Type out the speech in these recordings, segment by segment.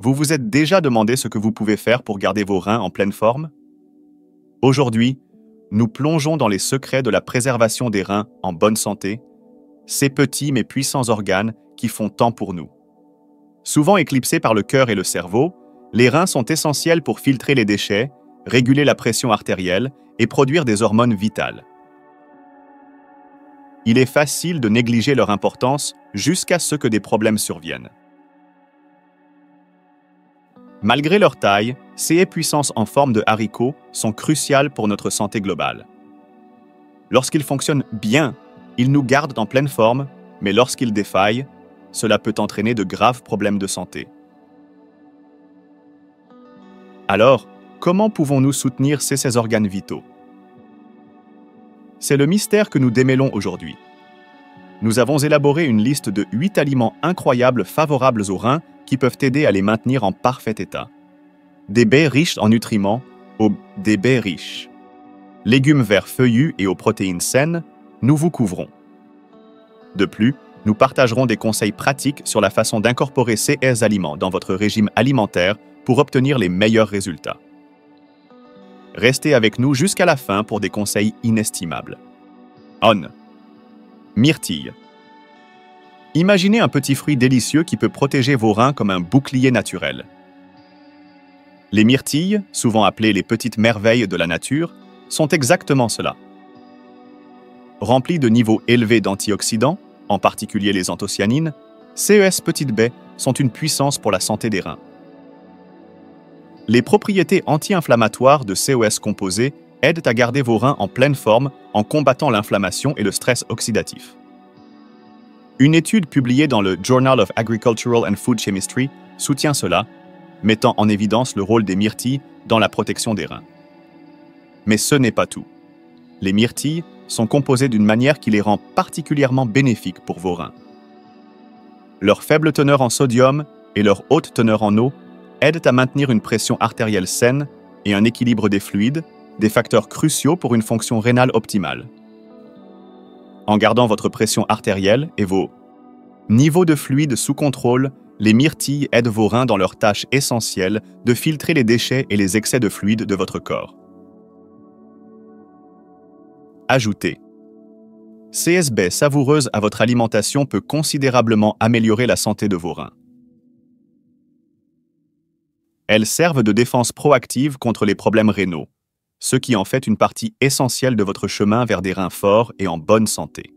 Vous vous êtes déjà demandé ce que vous pouvez faire pour garder vos reins en pleine forme? Aujourd'hui, nous plongeons dans les secrets de la préservation des reins en bonne santé, ces petits mais puissants organes qui font tant pour nous. Souvent éclipsés par le cœur et le cerveau, les reins sont essentiels pour filtrer les déchets, réguler la pression artérielle et produire des hormones vitales. Il est facile de négliger leur importance jusqu'à ce que des problèmes surviennent. Malgré leur taille, ces puissances en forme de haricots sont cruciales pour notre santé globale. Lorsqu'ils fonctionnent bien, ils nous gardent en pleine forme, mais lorsqu'ils défaillent, cela peut entraîner de graves problèmes de santé. Alors, comment pouvons-nous soutenir ces organes vitaux? C'est le mystère que nous démêlons aujourd'hui. Nous avons élaboré une liste de 8 aliments incroyables favorables aux reins qui peuvent aider à les maintenir en parfait état. Des baies riches en nutriments, des baies riches. Légumes verts feuillus et aux protéines saines, nous vous couvrons. De plus, nous partagerons des conseils pratiques sur la façon d'incorporer ces aliments dans votre régime alimentaire pour obtenir les meilleurs résultats. Restez avec nous jusqu'à la fin pour des conseils inestimables. Myrtille. Imaginez un petit fruit délicieux qui peut protéger vos reins comme un bouclier naturel. Les myrtilles, souvent appelées les petites merveilles de la nature, sont exactement cela. Remplies de niveaux élevés d'antioxydants, en particulier les anthocyanines, ces petites baies sont une puissance pour la santé des reins. Les propriétés anti-inflammatoires de CES composés aident à garder vos reins en pleine forme en combattant l'inflammation et le stress oxydatif. Une étude publiée dans le Journal of Agricultural and Food Chemistry soutient cela, mettant en évidence le rôle des myrtilles dans la protection des reins. Mais ce n'est pas tout. Les myrtilles sont composées d'une manière qui les rend particulièrement bénéfiques pour vos reins. Leur faible teneur en sodium et leur haute teneur en eau aident à maintenir une pression artérielle saine et un équilibre des fluides, des facteurs cruciaux pour une fonction rénale optimale. En gardant votre pression artérielle et vos niveaux de fluide sous contrôle, les myrtilles aident vos reins dans leur tâche essentielle de filtrer les déchets et les excès de fluide de votre corps. Ajoutez. Ces baies savoureuses à votre alimentation peut considérablement améliorer la santé de vos reins. Elles servent de défense proactive contre les problèmes rénaux, ce qui en fait une partie essentielle de votre chemin vers des reins forts et en bonne santé.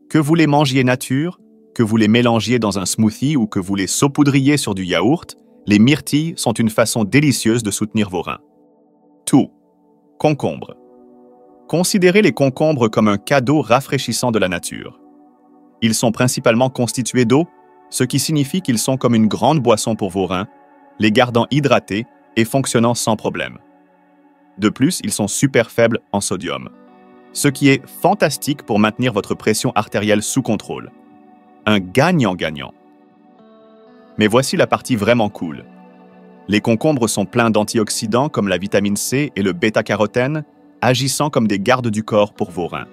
Que vous les mangiez nature, que vous les mélangiez dans un smoothie ou que vous les saupoudriez sur du yaourt, les myrtilles sont une façon délicieuse de soutenir vos reins. Concombre. Considérez les concombres comme un cadeau rafraîchissant de la nature. Ils sont principalement constitués d'eau, ce qui signifie qu'ils sont comme une grande boisson pour vos reins, les gardant hydratés et fonctionnant sans problème. De plus, ils sont super faibles en sodium, ce qui est fantastique pour maintenir votre pression artérielle sous contrôle. Un gagnant-gagnant. Mais voici la partie vraiment cool. Les concombres sont pleins d'antioxydants comme la vitamine C et le bêta-carotène, agissant comme des gardes du corps pour vos reins.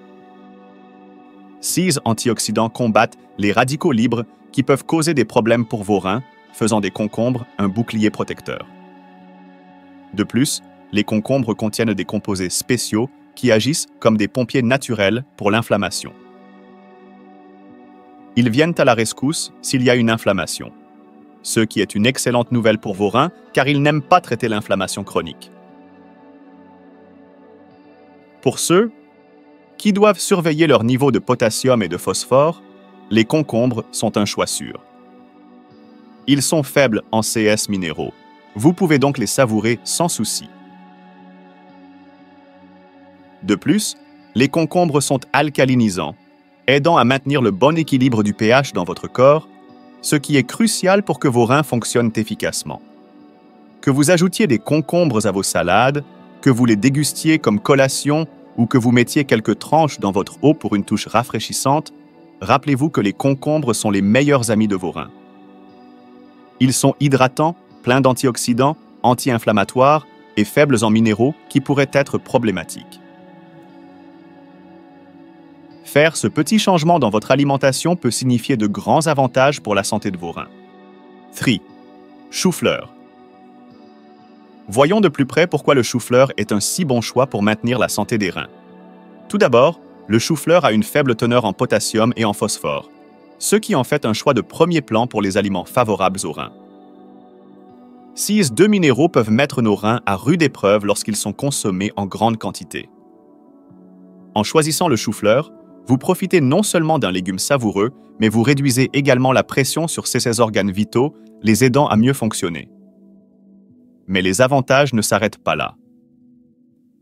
Ces antioxydants combattent les radicaux libres qui peuvent causer des problèmes pour vos reins, faisant des concombres un bouclier protecteur. De plus, les concombres contiennent des composés spéciaux qui agissent comme des pompiers naturels pour l'inflammation. Ils viennent à la rescousse s'il y a une inflammation, ce qui est une excellente nouvelle pour vos reins car ils n'aiment pas traiter l'inflammation chronique. Pour ceux qui doivent surveiller leur niveau de potassium et de phosphore, les concombres sont un choix sûr. Ils sont faibles en CS minéraux. Vous pouvez donc les savourer sans souci. De plus, les concombres sont alcalinisants, aidant à maintenir le bon équilibre du pH dans votre corps, ce qui est crucial pour que vos reins fonctionnent efficacement. Que vous ajoutiez des concombres à vos salades, que vous les dégustiez comme collation ou que vous mettiez quelques tranches dans votre eau pour une touche rafraîchissante, rappelez-vous que les concombres sont les meilleurs amis de vos reins. Ils sont hydratants, pleins d'antioxydants, anti-inflammatoires et faibles en minéraux qui pourraient être problématiques. Faire ce petit changement dans votre alimentation peut signifier de grands avantages pour la santé de vos reins. 3. Chou-fleur. Voyons de plus près pourquoi le chou-fleur est un si bon choix pour maintenir la santé des reins. Tout d'abord, le chou-fleur a une faible teneur en potassium et en phosphore, ce qui en fait un choix de premier plan pour les aliments favorables aux reins. Ces deux minéraux peuvent mettre nos reins à rude épreuve lorsqu'ils sont consommés en grande quantité. En choisissant le chou-fleur, vous profitez non seulement d'un légume savoureux, mais vous réduisez également la pression sur ces organes vitaux, les aidant à mieux fonctionner. Mais les avantages ne s'arrêtent pas là.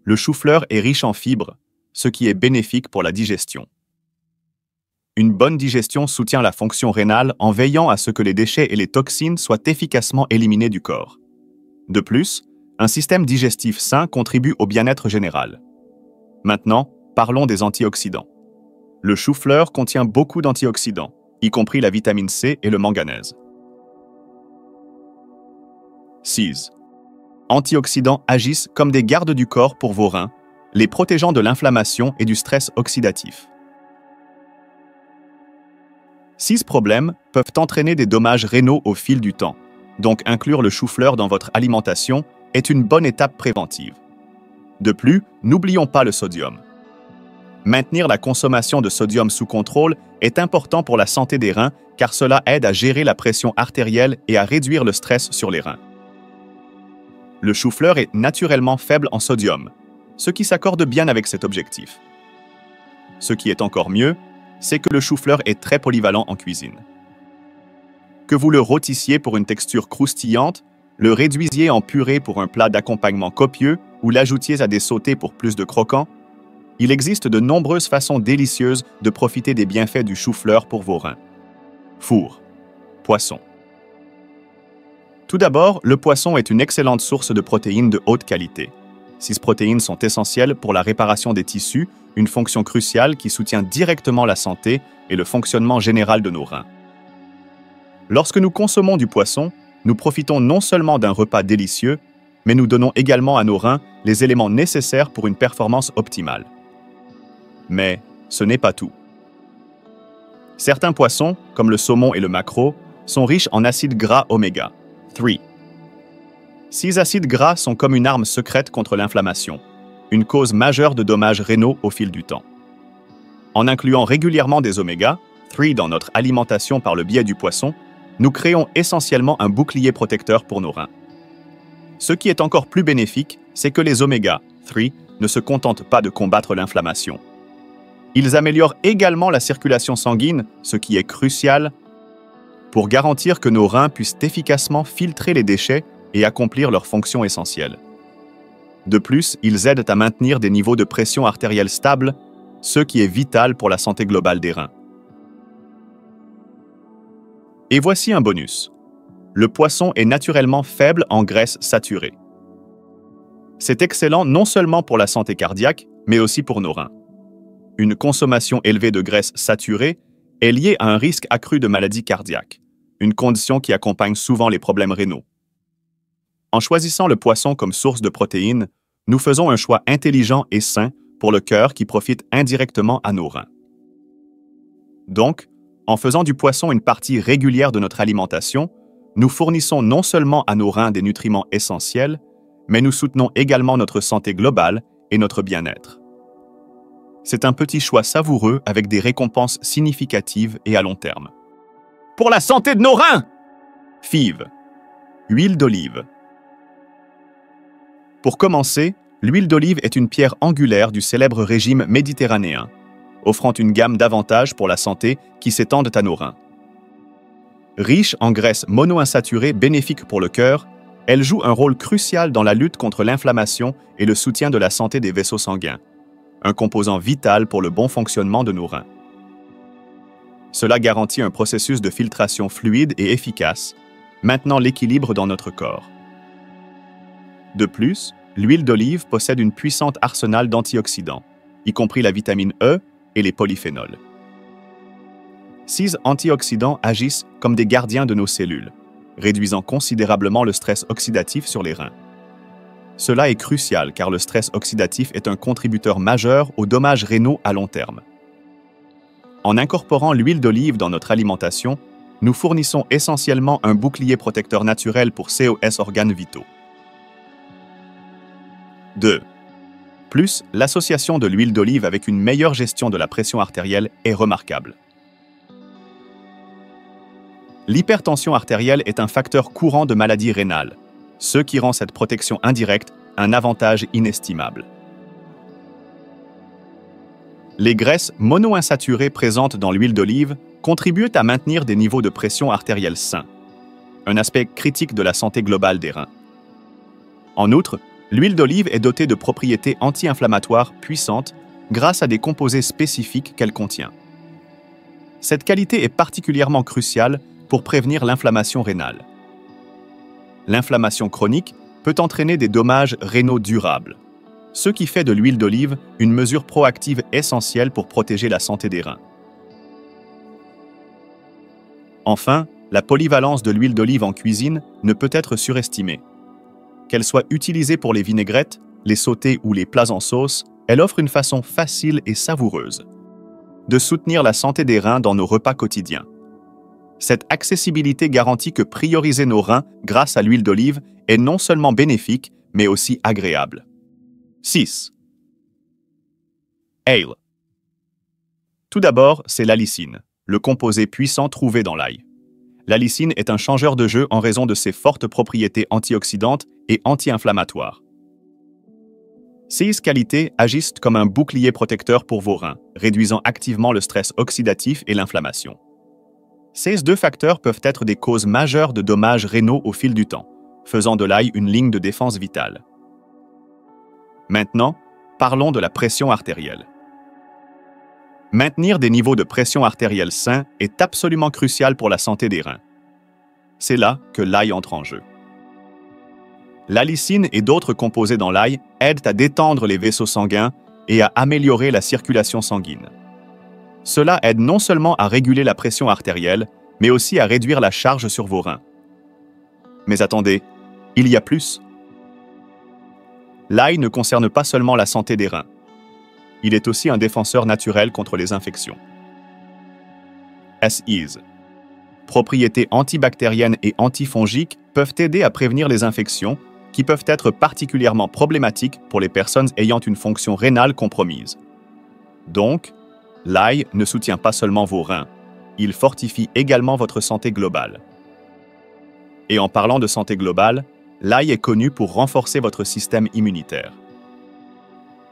Le chou-fleur est riche en fibres, ce qui est bénéfique pour la digestion. Une bonne digestion soutient la fonction rénale en veillant à ce que les déchets et les toxines soient efficacement éliminés du corps. De plus, un système digestif sain contribue au bien-être général. Maintenant, parlons des antioxydants. Le chou-fleur contient beaucoup d'antioxydants, y compris la vitamine C et le manganèse. 6. Antioxydants agissent comme des gardes du corps pour vos reins, les protégeant de l'inflammation et du stress oxydatif. 6 problèmes peuvent entraîner des dommages rénaux au fil du temps, donc inclure le chou-fleur dans votre alimentation est une bonne étape préventive. De plus, n'oublions pas le sodium. Maintenir la consommation de sodium sous contrôle est important pour la santé des reins car cela aide à gérer la pression artérielle et à réduire le stress sur les reins. Le chou-fleur est naturellement faible en sodium, ce qui s'accorde bien avec cet objectif. Ce qui est encore mieux, c'est que le chou-fleur est très polyvalent en cuisine. Que vous le rôtissiez pour une texture croustillante, le réduisiez en purée pour un plat d'accompagnement copieux ou l'ajoutiez à des sautés pour plus de croquant, il existe de nombreuses façons délicieuses de profiter des bienfaits du chou-fleur pour vos reins. Four. Poisson. Tout d'abord, le poisson est une excellente source de protéines de haute qualité. Ces protéines sont essentielles pour la réparation des tissus, une fonction cruciale qui soutient directement la santé et le fonctionnement général de nos reins. Lorsque nous consommons du poisson, nous profitons non seulement d'un repas délicieux, mais nous donnons également à nos reins les éléments nécessaires pour une performance optimale. Mais ce n'est pas tout. Certains poissons, comme le saumon et le maquereau, sont riches en acides gras oméga 3. Ces acides gras sont comme une arme secrète contre l'inflammation, une cause majeure de dommages rénaux au fil du temps. En incluant régulièrement des oméga 3 dans notre alimentation par le biais du poisson, nous créons essentiellement un bouclier protecteur pour nos reins. Ce qui est encore plus bénéfique, c'est que les oméga 3 ne se contentent pas de combattre l'inflammation. Ils améliorent également la circulation sanguine, ce qui est crucial pour garantir que nos reins puissent efficacement filtrer les déchets et accomplir leurs fonctions essentielles. De plus, ils aident à maintenir des niveaux de pression artérielle stables, ce qui est vital pour la santé globale des reins. Et voici un bonus. Le poisson est naturellement faible en graisses saturées. C'est excellent non seulement pour la santé cardiaque, mais aussi pour nos reins. Une consommation élevée de graisses saturées est liée à un risque accru de maladie cardiaque, une condition qui accompagne souvent les problèmes rénaux. En choisissant le poisson comme source de protéines, nous faisons un choix intelligent et sain pour le cœur qui profite indirectement à nos reins. Donc, en faisant du poisson une partie régulière de notre alimentation, nous fournissons non seulement à nos reins des nutriments essentiels, mais nous soutenons également notre santé globale et notre bien-être. C'est un petit choix savoureux avec des récompenses significatives et à long terme. Pour la santé de nos reins! FIV. Huile d'olive. Pour commencer, l'huile d'olive est une pierre angulaire du célèbre régime méditerranéen, offrant une gamme d'avantages pour la santé qui s'étendent à nos reins. Riche en graisses monoinsaturées bénéfiques pour le cœur, elle joue un rôle crucial dans la lutte contre l'inflammation et le soutien de la santé des vaisseaux sanguins, un composant vital pour le bon fonctionnement de nos reins. Cela garantit un processus de filtration fluide et efficace, maintenant l'équilibre dans notre corps. De plus, l'huile d'olive possède une puissante arsenal d'antioxydants, y compris la vitamine E et les polyphénols. Ces antioxydants agissent comme des gardiens de nos cellules, réduisant considérablement le stress oxydatif sur les reins. Cela est crucial car le stress oxydatif est un contributeur majeur aux dommages rénaux à long terme. En incorporant l'huile d'olive dans notre alimentation, nous fournissons essentiellement un bouclier protecteur naturel pour COS organes vitaux. 2. Plus, l'association de l'huile d'olive avec une meilleure gestion de la pression artérielle est remarquable. L'hypertension artérielle est un facteur courant de maladie rénale, ce qui rend cette protection indirecte un avantage inestimable. Les graisses monoinsaturées présentes dans l'huile d'olive contribuent à maintenir des niveaux de pression artérielle sains, un aspect critique de la santé globale des reins. En outre, l'huile d'olive est dotée de propriétés anti-inflammatoires puissantes grâce à des composés spécifiques qu'elle contient. Cette qualité est particulièrement cruciale pour prévenir l'inflammation rénale. L'inflammation chronique peut entraîner des dommages rénaux durables, ce qui fait de l'huile d'olive une mesure proactive essentielle pour protéger la santé des reins. Enfin, la polyvalence de l'huile d'olive en cuisine ne peut être surestimée. Qu'elle soit utilisée pour les vinaigrettes, les sautés ou les plats en sauce, elle offre une façon facile et savoureuse de soutenir la santé des reins dans nos repas quotidiens. Cette accessibilité garantit que prioriser nos reins grâce à l'huile d'olive est non seulement bénéfique, mais aussi agréable. 6. Ale. Tout d'abord, c'est l'allicine, le composé puissant trouvé dans l'ail. L'allicine est un changeur de jeu en raison de ses fortes propriétés antioxydantes et anti-inflammatoires. Ces qualités agissent comme un bouclier protecteur pour vos reins, réduisant activement le stress oxydatif et l'inflammation. Ces deux facteurs peuvent être des causes majeures de dommages rénaux au fil du temps, faisant de l'ail une ligne de défense vitale. Maintenant, parlons de la pression artérielle. Maintenir des niveaux de pression artérielle sains est absolument crucial pour la santé des reins. C'est là que l'ail entre en jeu. L'allicine et d'autres composés dans l'ail aident à détendre les vaisseaux sanguins et à améliorer la circulation sanguine. Cela aide non seulement à réguler la pression artérielle, mais aussi à réduire la charge sur vos reins. Mais attendez, il y a plus. L'ail ne concerne pas seulement la santé des reins. Il est aussi un défenseur naturel contre les infections. SIs. Propriétés antibactériennes et antifongiques peuvent aider à prévenir les infections qui peuvent être particulièrement problématiques pour les personnes ayant une fonction rénale compromise. Donc, l'ail ne soutient pas seulement vos reins, il fortifie également votre santé globale. Et en parlant de santé globale, l'ail est connu pour renforcer votre système immunitaire.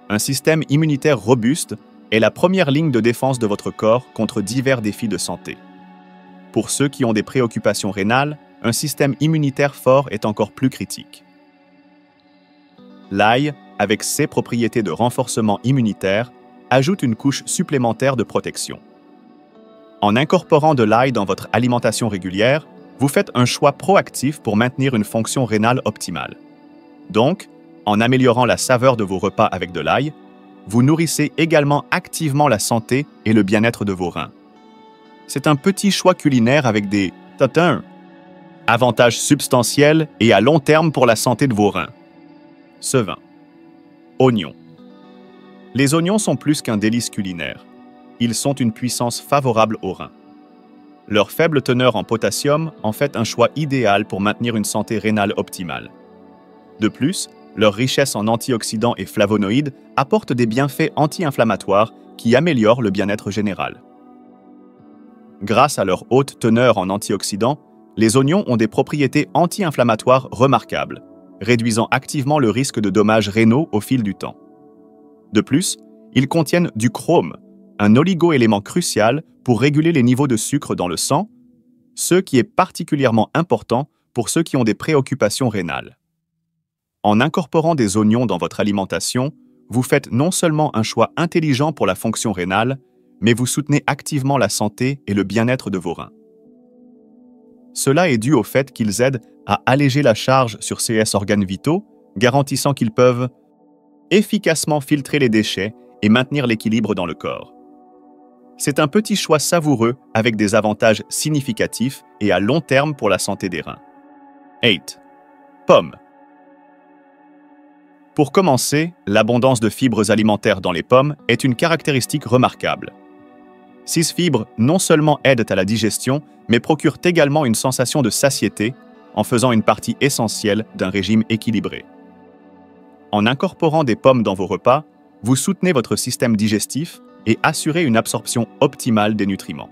Un système immunitaire robuste est la première ligne de défense de votre corps contre divers défis de santé. Pour ceux qui ont des préoccupations rénales, un système immunitaire fort est encore plus critique. L'ail, avec ses propriétés de renforcement immunitaire, ajoute une couche supplémentaire de protection. En incorporant de l'ail dans votre alimentation régulière, vous faites un choix proactif pour maintenir une fonction rénale optimale. Donc, en améliorant la saveur de vos repas avec de l'ail, vous nourrissez également activement la santé et le bien-être de vos reins. C'est un petit choix culinaire avec des avantages substantiels et à long terme pour la santé de vos reins. Sevain. Oignons. Les oignons sont plus qu'un délice culinaire. Ils sont une puissance favorable aux reins. Leur faible teneur en potassium en fait un choix idéal pour maintenir une santé rénale optimale. De plus, leur richesse en antioxydants et flavonoïdes apporte des bienfaits anti-inflammatoires qui améliorent le bien-être général. Grâce à leur haute teneur en antioxydants, les oignons ont des propriétés anti-inflammatoires remarquables, réduisant activement le risque de dommages rénaux au fil du temps. De plus, ils contiennent du chrome, un oligo-élément crucial pour réguler les niveaux de sucre dans le sang, ce qui est particulièrement important pour ceux qui ont des préoccupations rénales. En incorporant des oignons dans votre alimentation, vous faites non seulement un choix intelligent pour la fonction rénale, mais vous soutenez activement la santé et le bien-être de vos reins. Cela est dû au fait qu'ils aident à alléger la charge sur ces organes vitaux, garantissant qu'ils peuvent efficacement filtrer les déchets et maintenir l'équilibre dans le corps. C'est un petit choix savoureux avec des avantages significatifs et à long terme pour la santé des reins. 8. Pommes. Pour commencer, l'abondance de fibres alimentaires dans les pommes est une caractéristique remarquable. Ces fibres non seulement aident à la digestion, mais procurent également une sensation de satiété en faisant une partie essentielle d'un régime équilibré. En incorporant des pommes dans vos repas, vous soutenez votre système digestif et assurez une absorption optimale des nutriments.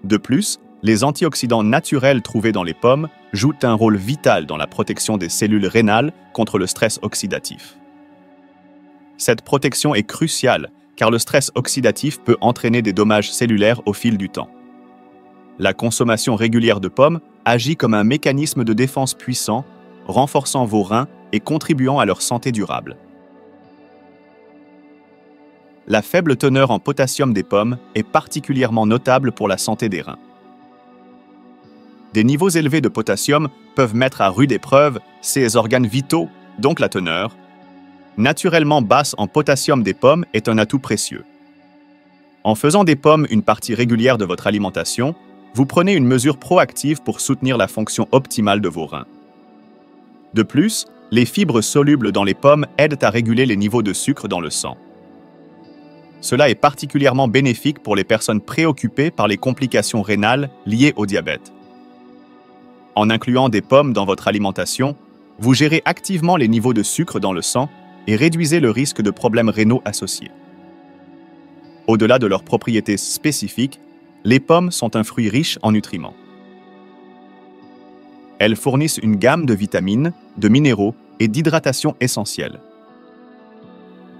De plus, les antioxydants naturels trouvés dans les pommes jouent un rôle vital dans la protection des cellules rénales contre le stress oxydatif. Cette protection est cruciale car le stress oxydatif peut entraîner des dommages cellulaires au fil du temps. La consommation régulière de pommes agit comme un mécanisme de défense puissant, renforçant vos reins et contribuant à leur santé durable. La faible teneur en potassium des pommes est particulièrement notable pour la santé des reins. Des niveaux élevés de potassium peuvent mettre à rude épreuve ces organes vitaux, donc la teneur. Naturellement basse en potassium des pommes est un atout précieux. En faisant des pommes une partie régulière de votre alimentation, vous prenez une mesure proactive pour soutenir la fonction optimale de vos reins. De plus, les fibres solubles dans les pommes aident à réguler les niveaux de sucre dans le sang. Cela est particulièrement bénéfique pour les personnes préoccupées par les complications rénales liées au diabète. En incluant des pommes dans votre alimentation, vous gérez activement les niveaux de sucre dans le sang et réduisez le risque de problèmes rénaux associés. Au-delà de leurs propriétés spécifiques, les pommes sont un fruit riche en nutriments. Elles fournissent une gamme de vitamines, de minéraux et d'hydratation essentiels.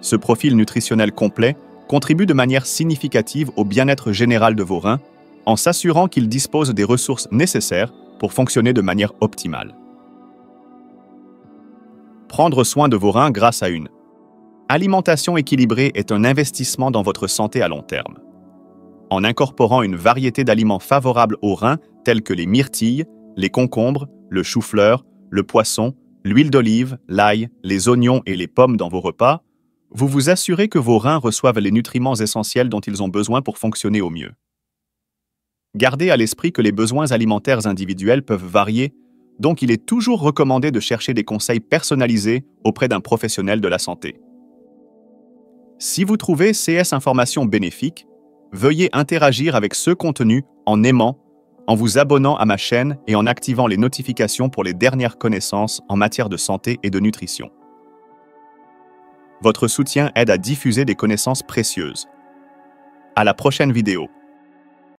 Ce profil nutritionnel complet contribue de manière significative au bien-être général de vos reins en s'assurant qu'ils disposent des ressources nécessaires pour fonctionner de manière optimale. Prendre soin de vos reins grâce à une alimentation équilibrée est un investissement dans votre santé à long terme. En incorporant une variété d'aliments favorables aux reins tels que les myrtilles, les concombres, le chou-fleur, le poisson, l'huile d'olive, l'ail, les oignons et les pommes dans vos repas, vous vous assurez que vos reins reçoivent les nutriments essentiels dont ils ont besoin pour fonctionner au mieux. Gardez à l'esprit que les besoins alimentaires individuels peuvent varier, donc il est toujours recommandé de chercher des conseils personnalisés auprès d'un professionnel de la santé. Si vous trouvez CS Informations bénéfiques, veuillez interagir avec ce contenu en aimant, en vous abonnant à ma chaîne et en activant les notifications pour les dernières connaissances en matière de santé et de nutrition. Votre soutien aide à diffuser des connaissances précieuses. À la prochaine vidéo.